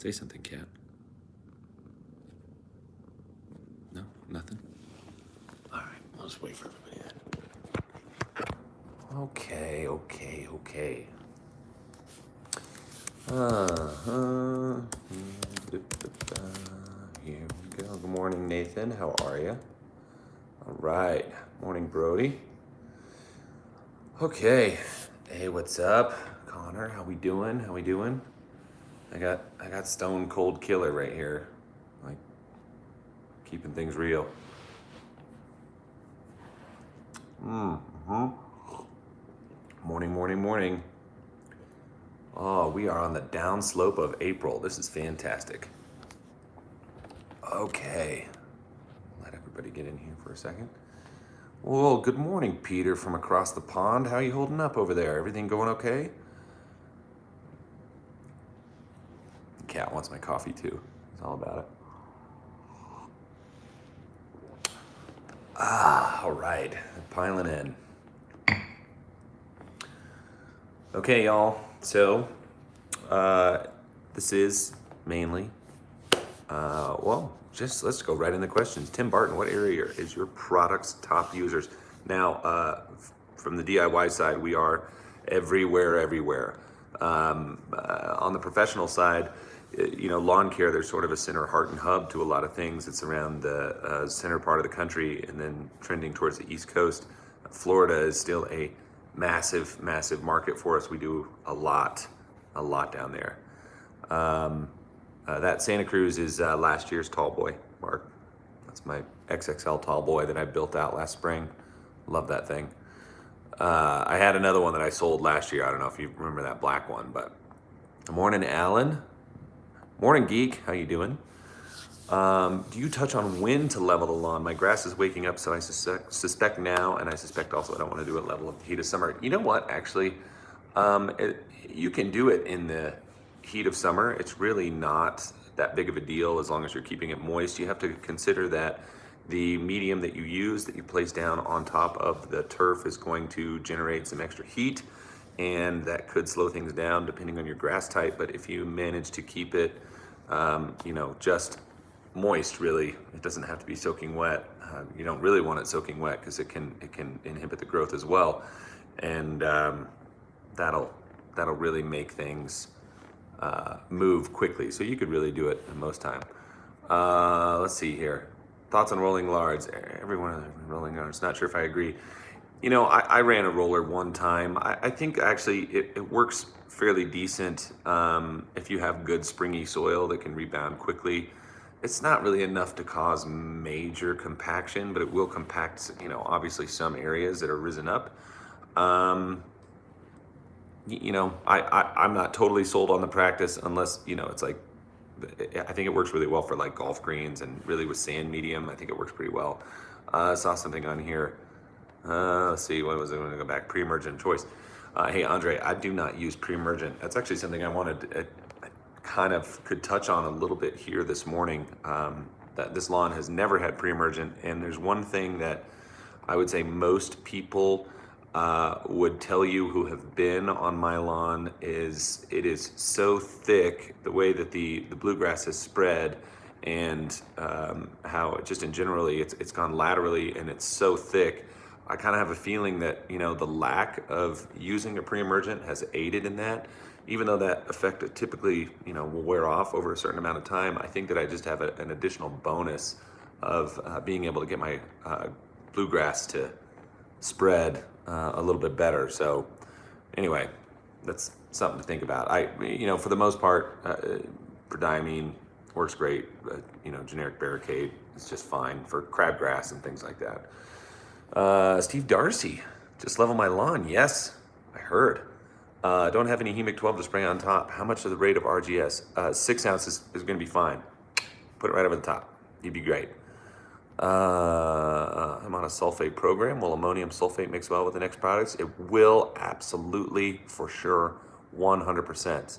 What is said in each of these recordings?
Say something, cat. No, nothing? All right, I'll just wait for everybody in. Okay. Here we go. Good morning, Nathan. How are you? All right. Morning, Brody. Okay. Hey, what's up, Connor? How we doing? I got Stone Cold Killer right here, like keeping things real. Morning. Oh, we are on the downslope of April. This is fantastic. Okay. Let everybody get in here for a second. Well, good morning, Peter from across the pond. How you holding up over there? Everything going okay? The cat wants my coffee too. It's all about it. All right. Piling in. Okay, y'all. So, this is mainly, let's go right into questions. Tim Barton, what area is your product's top users? Now, from the DIY side, we are everywhere. On the professional side, lawn care, there's sort of a center heart and hub to a lot of things. It's around the center part of the country and then trending towards the East Coast. Florida is still a massive market for us. We do a lot down there. That Santa Cruz is last year's tall boy, Mark. That's my XXL tall boy that I built out last spring. Love that thing. I had another one that I sold last year. I don't know if you remember that black one, but good morning, Alan. Morning, Geek. How you doing? Do you touch on when to level the lawn? My grass is waking up, so I suspect now, and I suspect also I don't want to do it level of the heat of summer. You know what, actually, you can do it in the heat of summer. It's really not that big of a deal as long as you're keeping it moist. You have to consider that the medium that you use, that you place down on top of the turf, is going to generate some extra heat, and that could slow things down depending on your grass type. But if you manage to keep it, just moist, really, it doesn't have to be soaking wet. You don't really want it soaking wet because it can inhibit the growth as well, and that'll really make things move quickly. So you could really do it in most time. Let's see here. Thoughts on rolling lards? Everyone rolling lards. Not sure if I agree. I ran a roller one time. I think actually it works fairly decent if you have good springy soil that can rebound quickly. It's not really enough to cause major compaction, but it will compact, obviously some areas that are risen up. I'm not totally sold on the practice unless, it's like, I think it works really well for like golf greens and really with sand medium. I think it works pretty well. I saw something on here. Let's see, what was it? I'm going to go back. Pre-emergent choice. Hey, Andre, I do not use pre-emergent. That's actually something I wanted I kind of could touch on a little bit here this morning. That this lawn has never had pre-emergent, and there's one thing that I would say most people would tell you who have been on my lawn is it is so thick, the way that the bluegrass has spread, and how just in generally it's gone laterally, and it's so thick. I kind of have a feeling that the lack of using a pre-emergent has aided in that. Even though that effect typically will wear off over a certain amount of time, I think that I just have an additional bonus of being able to get my bluegrass to spread a little bit better. So anyway, that's something to think about. For the most part, prodiamine works great. Generic barricade is just fine for crabgrass and things like that. Steve Darcy, just level my lawn. Yes, I heard. Don't have any Hemic 12 to spray on top. How much of the rate of RGS? 6 ounces is going to be fine. Put it right over the top. You'd be great. I'm on a sulfate program. Will ammonium sulfate mix well with the next products? It will, absolutely, for sure, 100%.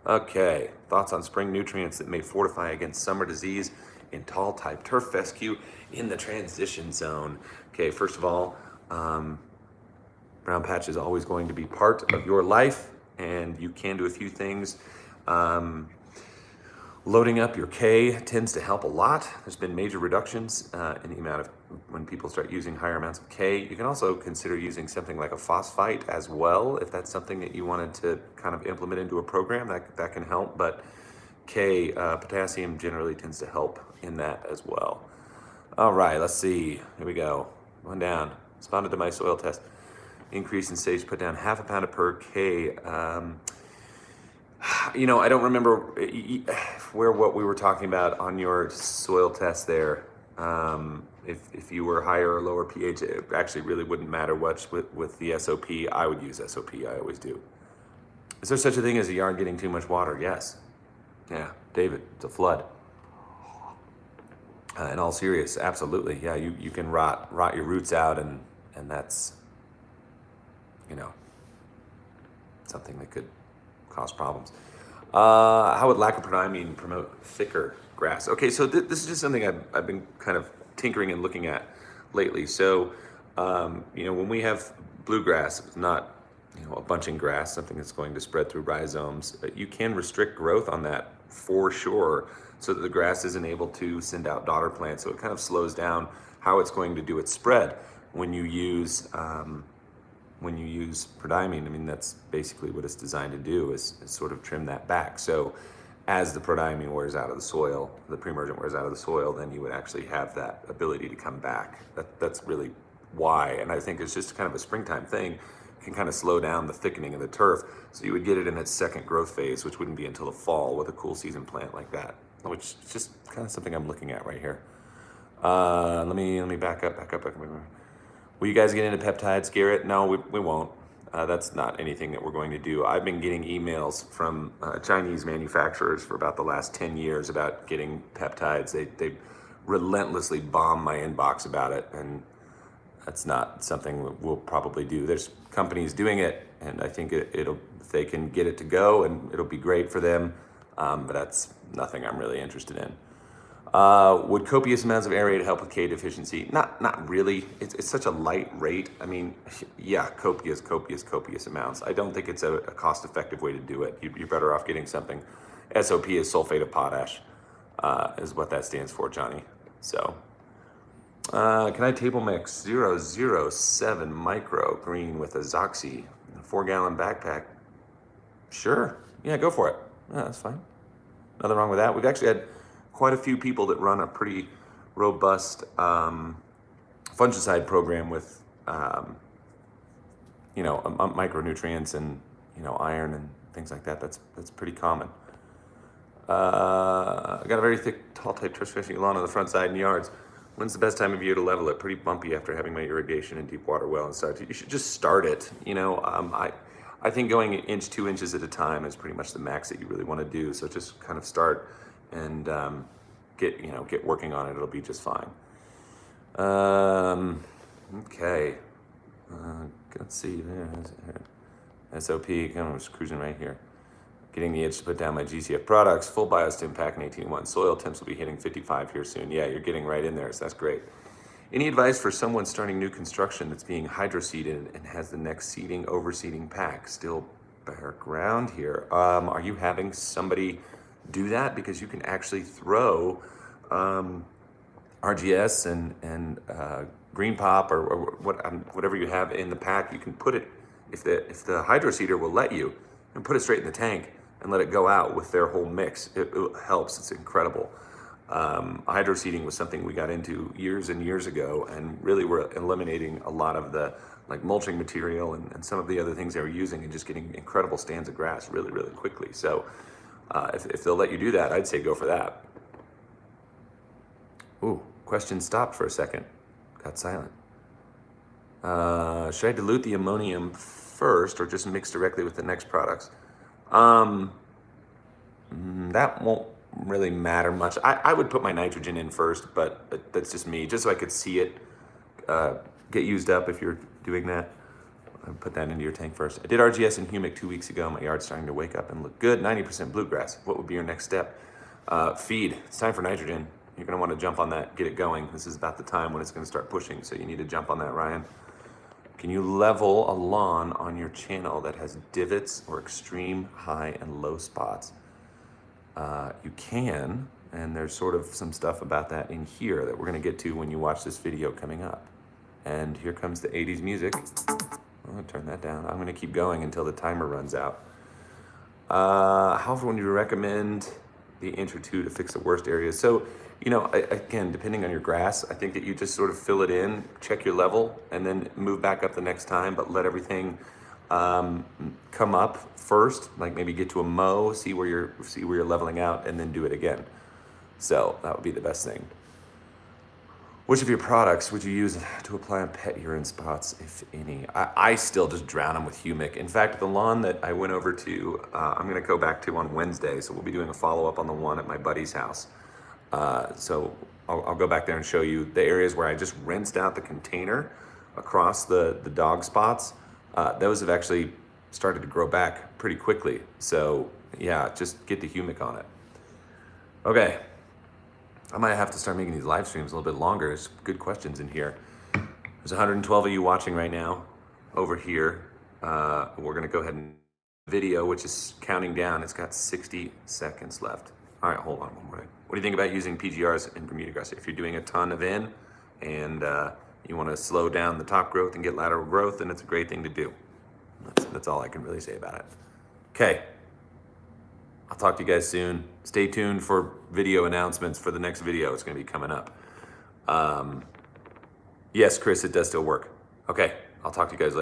Okay, thoughts on spring nutrients that may fortify against summer disease in tall type turf fescue in the transition zone. Okay, first of all, brown patch is always going to be part of your life, and you can do a few things. Loading up your K tends to help a lot. There's been major reductions in the amount of when people start using higher amounts of K. You can also consider using something like a phosphite as well, if that's something that you wanted to kind of implement into a program, that can help. But K, potassium generally tends to help in that as well. All right, let's see. Here we go. One down. Responded to my soil test. Increase in sage put down half a pound per K. You know, I don't remember what we were talking about on your soil test there. If you were higher or lower pH, it actually really wouldn't matter much with the SOP. I would use SOP, I always do. Is there such a thing as a yard getting too much water? Yes. Yeah, David, it's a flood. In all serious, absolutely. Yeah, you can rot your roots out, and that's, you know, something that could cause problems. How would lack of prodiamine promote thicker grass? Okay, so this is just something I've been kind of tinkering and looking at lately. So, you know, when we have bluegrass, it's not, you know, a bunching grass, something that's going to spread through rhizomes, you can restrict growth on that for sure, so that the grass isn't able to send out daughter plants. So it kind of slows down how it's going to do its spread when you use prodiamine. I mean, that's basically what it's designed to do, is sort of trim that back. So as the prodiamine wears out of the soil, the pre-emergent wears out of the soil, then you would actually have that ability to come back. That's really why. And I think it's just kind of a springtime thing. It can kind of slow down the thickening of the turf. So you would get it in its second growth phase, which wouldn't be until the fall with a cool season plant like that, which is just kind of something I'm looking at right here. Let me back up. Will you guys get into peptides, Garrett? No, we won't. That's not anything that we're going to do. I've been getting emails from Chinese manufacturers for about the last 10 years about getting peptides. They relentlessly bomb my inbox about it, and that's not something we'll probably do. There's companies doing it, and I think it'll, if they can get it to go, and it'll be great for them, but that's nothing I'm really interested in. Would copious amounts of aerate help with K deficiency? Not really. It's such a light rate. I mean, yeah, copious amounts. I don't think it's a cost-effective way to do it. You're better off getting something. SOP is sulfate of potash, is what that stands for, Johnny. So, can I table mix 007 micro green with a Zoxy, a 4-gallon backpack? Sure. Yeah, go for it. Yeah, that's fine. Nothing wrong with that. We've actually had quite a few people that run a pretty robust fungicide program with, you know, micronutrients and, you know, iron and things like that. That's pretty common. I got a very thick, tall type trespassing lawn on the front side and yards. When's the best time of year to level it? Pretty bumpy after having my irrigation and deep water well and such. You should just start it. You know, I think going 1 inch, 2 inches at a time is pretty much the max that you really want to do. So just kind of start and get working on it. It'll be just fine. Okay. Let's see. SOP. I'm just cruising right here. Getting the itch to put down my GCF products. Full biostim pack in 18-1. Soil temps will be hitting 55 here soon. Yeah, you're getting right in there, so that's great. Any advice for someone starting new construction that's being hydroseeded and has the next seeding, overseeding pack? Still bare ground here. Are you having somebody do that? Because you can actually throw RGS and Green Pop or whatever you have in the pack. You can put it, if the hydroseeder will let you, and put it straight in the tank and let it go out with their whole mix. It helps. It's incredible. Hydroseeding was something we got into years and years ago, and really we're eliminating a lot of the like mulching material and some of the other things they were using, and just getting incredible stands of grass really, really quickly. So if they'll let you do that, I'd say go for that. Ooh, question stopped for a second. Got silent. Should I dilute the ammonium first or just mix directly with the next products? That won't really matter much. I would put my nitrogen in first, but that's just me, just so I could see it get used up if you're doing that. Put that into your tank first. I did RGS and humic 2 weeks ago. My yard's starting to wake up and look good. 90% bluegrass. What would be your next step? Feed. It's time for nitrogen. You're going to want to jump on that, get it going. This is about the time when it's going to start pushing, so you need to jump on that, Ryan. Can you level a lawn on your channel that has divots or extreme high and low spots? you can, and there's sort of some stuff about that in here that we're gonna get to when you watch this video coming up. And here comes the 80s music. I'm gonna turn that down. I'm gonna keep going until the timer runs out. How often would you recommend the intro to fix the worst areas? So, you know, again, depending on your grass, I think that you just sort of fill it in, check your level, and then move back up the next time, but let everything come up first, like maybe get to a mow, see where you're leveling out, and then do it again. So that would be the best thing. Which of your products would you use to apply on pet urine spots, if any? I still just drown them with humic. In fact, the lawn that I went over to, I'm gonna go back to on Wednesday, so we'll be doing a follow-up on the one at my buddy's house. So I'll go back there and show you the areas where I just rinsed out the container across the dog spots. Those have actually started to grow back pretty quickly. So yeah, just get the humic on it. Okay. I might have to start making these live streams a little bit longer. There's good questions in here. There's 112 of you watching right now over here. We're gonna go ahead and video, which is counting down. It's got 60 seconds left. All right, hold on one more. What do you think about using PGRs in Bermuda grass? If you're doing a ton of in and you wanna slow down the top growth and get lateral growth, then it's a great thing to do. That's all I can really say about it. Okay. I'll talk to you guys soon. Stay tuned for video announcements for the next video. It's going to be coming up. Yes, Chris, it does still work. Okay, I'll talk to you guys later.